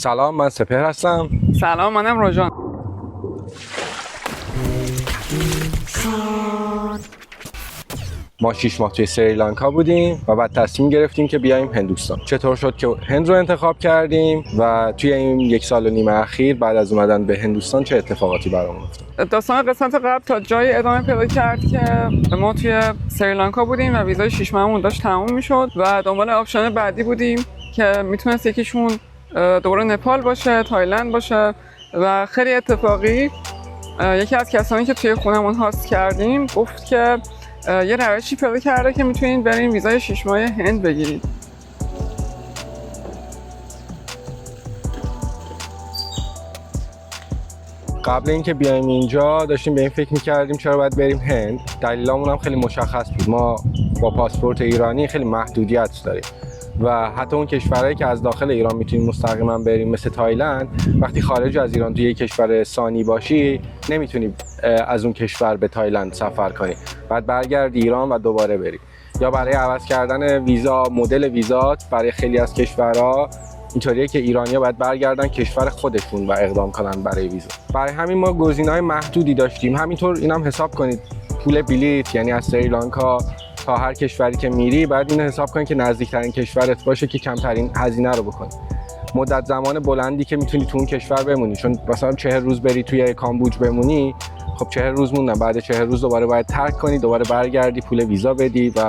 سلام، من سپهر هستم. سلام، منم روژان. ما 6 ماه توی سریلانکا بودیم و بعد تصمیم گرفتیم که بیایم هندوستان. چطور شد که هند رو انتخاب کردیم و توی این 1.5 سال اخیر بعد از اومدن به هندوستان چه اتفاقاتی برامون افتاد؟ داستان قسمت قبل تا جای ادامه پیدا کرد که ما توی سریلانکا بودیم و ویزای 6 ماهمون داشت تموم میشد و دنبال آپشن بعدی بودیم که میتونست یکیشون دوباره نپال باشه، تایلند باشه و خیلی اتفاقی یکی از کسانی که توی خونمون هاست کردیم گفت که یه روشی پیدا کرده که میتونین بریم ویزای 6 ماهه هند بگیرید. قبل اینکه بیایم اینجا داشتیم به این فکر می‌کردیم چرا باید بریم هند. دلیلامون هم خیلی مشخص بود. ما با پاسپورت ایرانی خیلی محدودیت داریم و حتی اون کشورهایی که از داخل ایران میتونیم مستقیما بریم مثل تایلند، وقتی خارج از ایران توی یک کشور ثانی باشی نمیتونی از اون کشور به تایلند سفر کنی، بعد برگردی ایران و دوباره بری. یا برای عوض کردن ویزا، مدل ویزات برای خیلی از کشورها اینطوریه که ایرانی‌ها باید برگردن کشور خودشون و اقدام کنن برای ویزا. برای همین ما گزینه‌های محدودی داشتیم. همینطور اینم حساب کنید پول بلیط، یعنی از سریلانکا تا هر کشوری که میری بعد اینو حساب کنی که نزدیکترین کشورت باشه که کمترین هزینه رو بکنی. مدت زمان بلندی که میتونی تو اون کشور بمونی، چون مثلا 40 روز بری توی کامبوج بمونی، خب 40 روز موندن، بعد 40 روز دوباره باید ترک کنی، دوباره برگردی پول ویزا بدی و.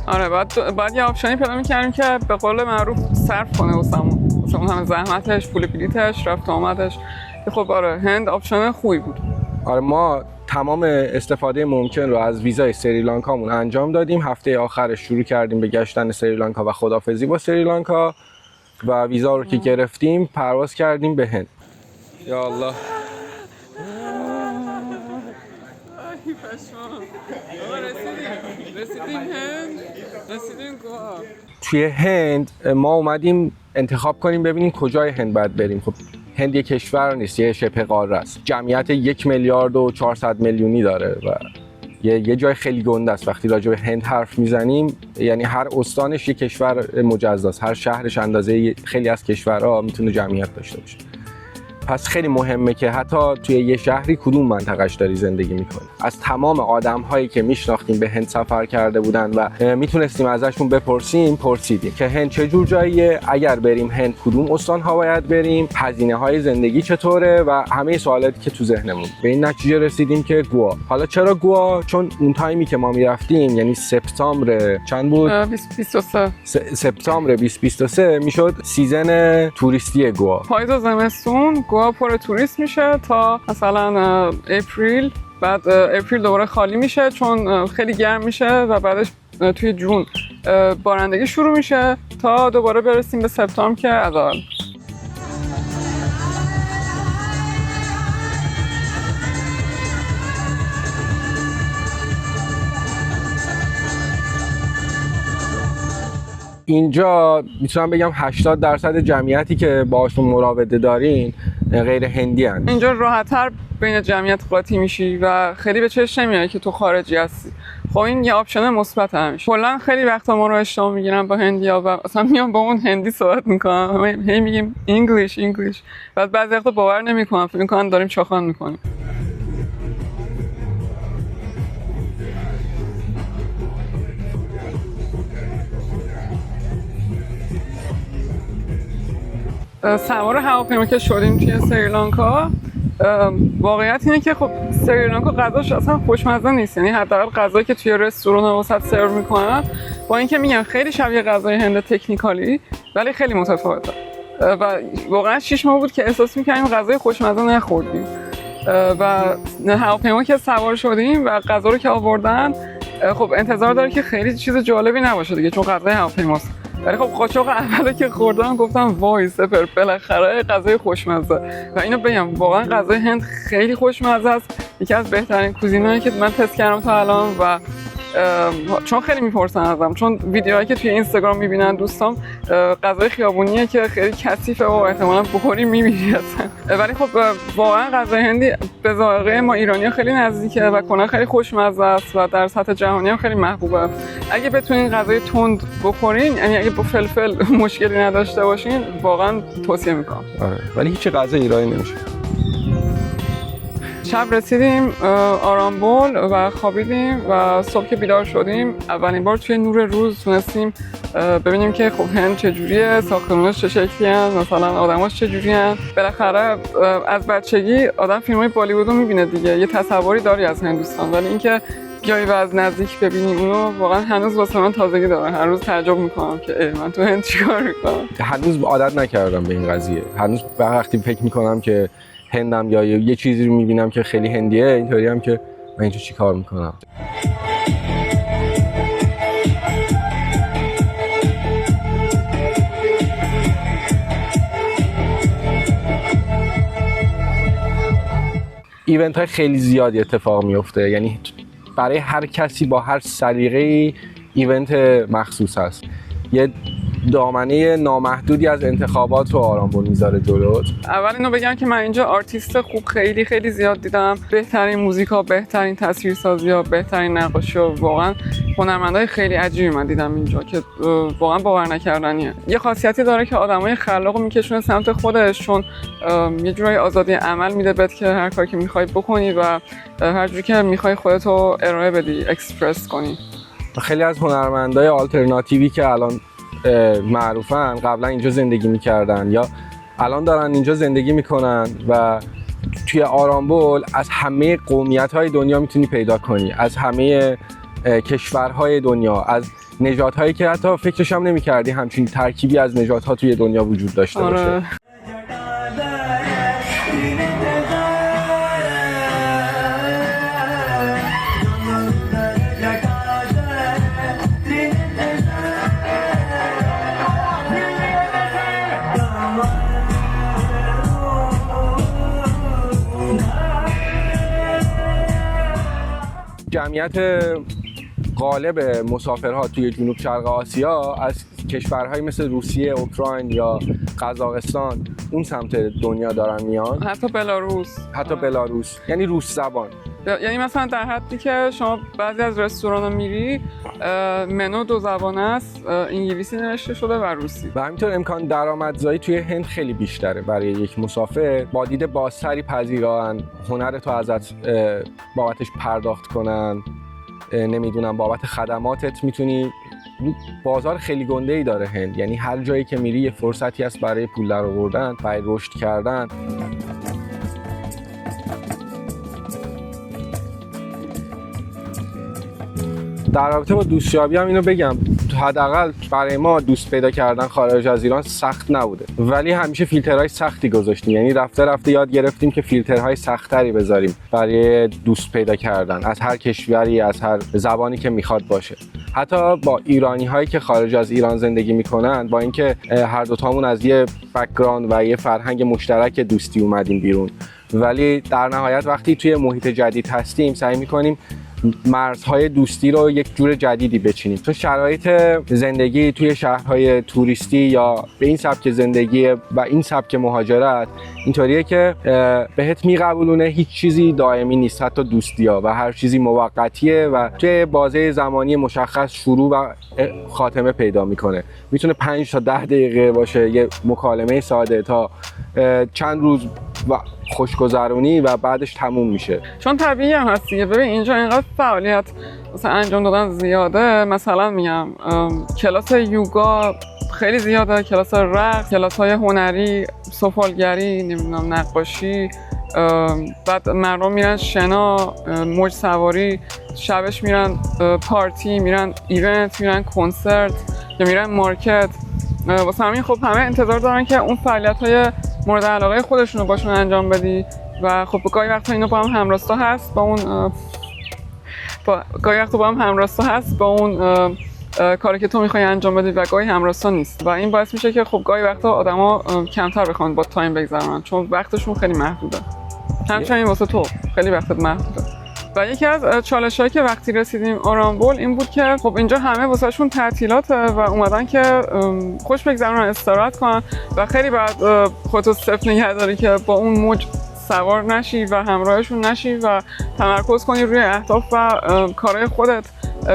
آره، بعد یه آپشنی پیدا می‌کردیم که به قول معروف صرف کنه واسمون همه زحمتش، پول بلیطش، رفت آمدش. که خب آره، هند آپشن خوبی بود. آره، ما تمام استفاده ممکن رو از ویزای سریلانکامون انجام دادیم. هفته آخرش شروع کردیم به گشتن سریلانکا و خداحافظی با سریلانکا و ویزا رو که گرفتیم پرواز کردیم به هند. یا الله، رسیدیم هند، رسیدیم گواه. توی هند ما اومدیم انتخاب کنیم ببینیم کجای هند باید بریم. خب هند یک کشور نیست، یه شبه قاره است. جمعیت 1,400,000,000 داره و یه جای خیلی گنده است. وقتی راجع به هند حرف میزنیم یعنی هر استانش یک کشور مجزاست، هر شهرش اندازه خیلی از کشورها میتونه جمعیت داشته باشه. پس خیلی مهمه که حتی توی یه شهری کدوم منطقه‌اش داری زندگی میکنی. از تمام آدم‌هایی که میشناختیم به هند سفر کرده بودن و میتونستیم ازشون بپرسیم، پرسیدیم که هند چه جور جاییه، اگر بریم هند کدوم استان‌ها باید بریم، هزینه‌های زندگی چطوره و همه سوالاتی که تو ذهنمون. به این نتیجه رسیدیم که گوا. حالا چرا گوا؟ چون اون تایمی که ما میرفتیم یعنی سپتامبر چند بود؟ 2023. سپتامبر 2023 میشد سیزن توریستی گوا. پاییز و زمستون گوا پر توریست میشه تا مثلا اپریل، بعد اپریل دوباره خالی میشه چون خیلی گرم میشه و بعدش توی جون بارندگی شروع میشه تا دوباره برسیم به سپتامبر که اول. اینجا میتونم بگم 80% جمعیتی که باهاشون مراوده دارین غیر هندی هستن. اینجا راحت‌تر بین جمعیت قاطی میشی و خیلی به چشم نمیاد که تو خارجی هستی. خب این یه آپشن مثبت همیشه. کلا خیلی وقتا ما رو اشتباه میگیرن با هندی‌ها و اصلا میام با اون هندی صحبت میکنن، هی میگیم انگلیش. بعد بعضی وقتا باور نمیکنن، فکر میکنن داریم چاخان میکنیم. سوار هواپیما که شدیم توی سریلانکا، واقعیت اینه که خب سریلانکا غذاش اصلا خوشمزه نیست، یعنی حداقل غذایی که توی رستوران وسط سرو میکنن با اینکه میگن خیلی شبیه غذای هند تکنیکالی ولی خیلی متفاوته و واقعا 6 ماه بود که احساس میکنیم غذای خوشمزه نخوردیم و هواپیما که سوار شدیم و غذا رو که آوردن خب انتظار داره که خیلی چیز جالبی نباشه دیگه چون غذای هواپیماست، ولی خب قاچاق اولی که خوردم گفتم وای سپر بالاخره غذای خوشمزه. و اینو بگم واقعا غذای هند خیلی خوشمزه است، یکی از بهترین کوزینایی که من تست کردم تا الان و چون خیلی میپرسن ازم، چون ویدیوهایی که توی اینستاگرام میبینن دوستام غذای خیابونیه که خیلی کثیفه و احتمالاً بخوری میمیری اصلا. ولی خب واقعا غذای هندی به ذائقه ما ایرانی‌ها خیلی نزدیکه و کلا خیلی خوشمزه است و در سطح جهانی هم خیلی محبوبه. اگه بتونین غذای تند بخورین، یعنی اگه با فلفل مشکلی نداشته باشین، واقعا توصیه میکنم. آره، ولی هیچ غذای ایرانی نمیشه. شب رسیدیم آرامبول و خوابیدیم و صبح که بیدار شدیم اولین بار توی نور روز تونستیم ببینیم که خب هند چجوریه، ساختماناش چه شکلی هست، مثلا آدماش چجوری هست. بالاخره از بچگی آدم فیلم‌های بالیوود رو میبینه دیگه، یه تصوری داری از هندوستان، ولی اینکه بیایی و از نزدیک ببینی اونو واقعا هنوز واسه من تازگی داره. هر روز تعجب میکنم که من تو هند چیکار میکنم. هنوز عادت نکردم به این قضیه. هنوز وقتی فکر میکنم که هندم یا یه چیزی رو میبینم که خیلی هندیه، اینطوری هم که من اینجا چی کار میکنم. ایونت های خیلی زیادی اتفاق میفته، یعنی برای هر کسی با هر سلیقه‌ای ایونت مخصوص هست. یه دامنه نامحدودی از انتخابات رو آرامبول میذاره جلوت. اول اینو بگم که من اینجا آرتیست خوب خیلی خیلی زیاد دیدم، بهترین موزیکا، بهترین تصویرسازی‌ها، بهترین نقاشی‌ها، واقعا هنرمندای خیلی عجیبی من دیدم اینجا که واقعا باور نکردنیه. یه خاصیتی داره که آدمای خلاقو میکشونه سمت خودش، چون یه جورای آزادی عمل میده بهت که هر کاری که میخوای بکنی و هر جوری که میخوای خودتو ارائه بدی، اکسپرس کنی. خیلی از هنرمندای آلترناتیوی که الان معروفن قبلا اینجا زندگی میکردن یا الان دارن اینجا زندگی میکنن و توی آرامبول از همه قومیت‌های دنیا میتونی پیدا کنی، از همه کشورهای دنیا، از نژادهایی که حتی فکرش هم نمی‌کردی همچین ترکیبی از نژادها توی دنیا وجود داشته باشه. جمعیت غالب مسافرها توی جنوب شرق آسیا از کشورهایی مثل روسیه، اوکراین یا قزاقستان اون سمت دنیا دارن میان. حتی بلاروس، یعنی روس زبان. یعنی مثلا در حدی که شما بعضی از رستورانا میری منو 2 زبانه است، انگلیسی نوشته شده و روسی. و همینطور امکان درآمدزایی توی هند خیلی بیشتره برای یک مسافر. با دید بازتری پذیران، هنرتو ازت بابتش پرداخت کنن، نمیدونم بابت خدماتت میتونی. بازار خیلی گنده‌ای داره هند، یعنی هر جایی که میری یه فرصتی هست برای پول درآوردن، برای رشد کردن. در رابطه با دوستیابی هم اینو بگم، حداقل برای ما دوست پیدا کردن خارج از ایران سخت نبوده، ولی همیشه فیلترهای سختی گذاشتیم. یعنی رفته رفته یاد گرفتیم که فیلترهای سخت‌تری بذاریم برای دوست پیدا کردن از هر کشوری، از هر زبانی که میخواد باشه. حتی با ایرانی‌هایی که خارج از ایران زندگی میکنن، با اینکه هر دوتامون از یه بک‌گراند و یه فرهنگ مشترک دوستی اومدیم بیرون، ولی در نهایت وقتی توی محیط جدید هستیم سعی میکنیم مرزهای دوستی رو یک جور جدیدی بچینیم. چون شرایط زندگی توی شهرهای توریستی یا به این سبک زندگی و این سبک مهاجرت اینطوریه که بهت میقبولونه هیچ چیزی دائمی نیست، حتی دوستی‌ها، و هر چیزی موقتیه و توی بازه زمانی مشخص شروع و خاتمه پیدا میکنه. میتونه 5 تا 10 دقیقه باشه، یه مکالمه ساده تا چند روز و خوشگذرونی و بعدش تموم میشه. چون طبیعی هم هست دیگه. ببین اینجا اینقدر فعالیت مثلا انجام دادن زیاده، مثلا میگم کلاس یوگا خیلی زیاده، کلاس رقص، کلاس‌های هنری، سفالگری، نمیدونم نقاشی، بعد مردم میرن شنا، موج سواری، شبش میرن پارتی، میرن ایونت، میرن کنسرت یا میرن مارکت. واسه همین خب همه انتظار دارن که اون فعالیت‌های مورد علاقه خودشون رو باشون انجام بدی و خب گاهی وقتا اینا با هم همراستا هست با اون کاری که تو میخوای انجام بدی و گاهی همراستا نیست و این باعث میشه که خب گاهی وقتا آدما کمتر بخوان با تایم بگذرونن چون وقتشون خیلی محدوده. همچنین واسه تو خیلی وقتت محدوده. و یکی از چالش‌هایی که وقتی رسیدیم آرامبول این بود که خب اینجا همه واسهشون تعطیلاته و اومدن که خوش بگذرونن، استراحت کنن و خیلی بعد خودتو صفر نگه داری که با اون موج سوار نشی و همراهشون نشی و تمرکز کنی روی اهداف و کارهای خودت،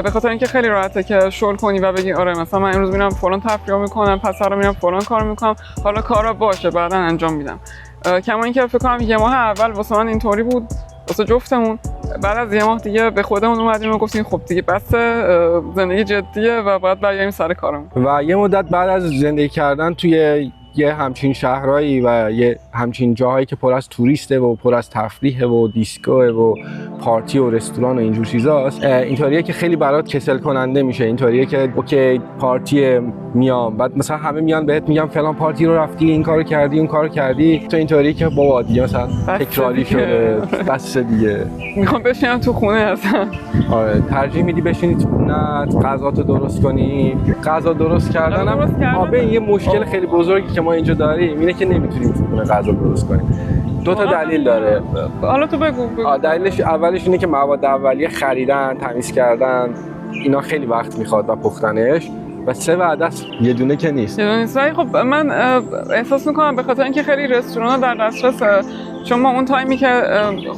به خاطر اینکه خیلی راحته که شل کنی و بگی آره مثلا من امروز میرم فلان تفریح میکنم، پس فردا میرم فلان کار میکنم، حالا کارا باشه بعدا انجام میدم. کما اینکه فکر کنم یه ماه اول واسه من اینطوری بود، واسه جفتمون. بعد از یه ماه دیگه به خودمون اومدیم و گفتیم خب دیگه بس زندگی جدیه و باید برگردیم سر کارمون. و یه مدت بعد از زندگی کردن توی یه همچین شهرهایی و یه همچین جاهایی که پر از توریسته و پر از تفریحه و دیسکوه و پارتی و رستوران و اینجور چیزاست، اینطوریه که خیلی برات کسل کننده میشه. اینطوریه که اوکی پارتی میام، بعد مثلا همه میان بهت میگم فلان پارتی رو رفتی، این کارو کردی، اون کارو کردی، تو اینطوریه که بابا دیگه مثلا تکراری شده، بس دیگه میخوام بشینم تو خونه اصلا. آره ترجیح میدی بشینی تو خونه‌ت، غذاتو درست کنی. غذا درست کردن هم یه مشکل خیلی بزرگی که ما اینجا داریم اینه که نمیتونیم تو خونه غذا درست کنیم. دو تا دلیل داره. حالا تو بگو. دلیلش اولش اینه که مواد اولیه خریدن، تمیز کردن اینا خیلی وقت میخواد و پختنش، و سه وعده است، یه دونه که نیست. یه دونه نیست. خب من احساس میکنم به خاطر اینکه خیلی رستوران‌ها در دسترسه، چون ما اون تایمی که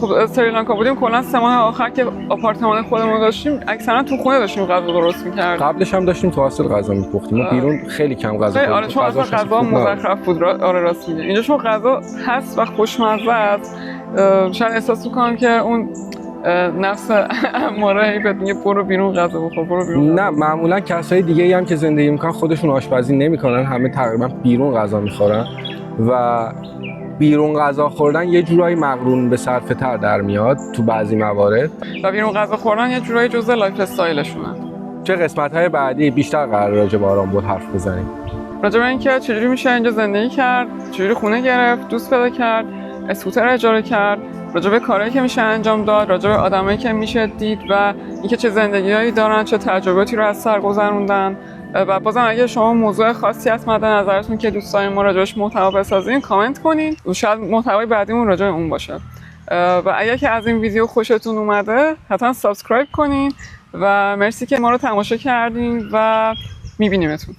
خب سریلانکا بودیم کلا 3 ماه آخر که آپارتمان خودمون داشتیم اکثرا تو خونه داشتیم غذا درست می‌کردیم. قبلش هم داشتیم تو هاستل غذا می‌پختیم. ما بیرون خیلی کم غذا می‌پختیم. آره چون اصلا غذا مزخرف بود. آره راست میگی. اینجا چون غذا هست و خوشمزه است، شاید احساس می‌کنم که اون نفس اماره بهت میگه برو بیرون غذا بخور، برو بیرون. نه معمولا کسای دیگه‌ای هم که زندگی می‌کنن خودشون آشپزی نمی‌کنن، همه تقریبا بیرون غذا می‌خورن و بیرون غذا خوردن یه جورایی مقرون به صرفه‌تر در میاد تو بعضی موارد، و بیرون غذا خوردن یه جورایی جزء لایف استایلشونه. چه قسمت‌های بعدی بیشتر قرار راجع به آرامبول حرف بزنیم. راجع به اینکه چجوری میشه اینجا زندگی کرد، چجوری خونه گرفت، دوست پیدا کرد، اسکوتر اجاره کرد، راجع به کارهایی که میشه انجام داد، راجع به آدمایی که میشه دید و اینکه چه زندگیایی دارن، چه تجرباتی رو از سر گذروندن. و بازم اگه شما موضوع خاصی هست مد نظرتون که دوست دارین ما راجعش محتوا بسازیم کامنت کنین و شاید محتوای بعدیمون راجع اون باشه. و اگه که از این ویدیو خوشتون اومده حتما سابسکرایب کنین و مرسی که ما رو تماشا کردین و میبینیمتون.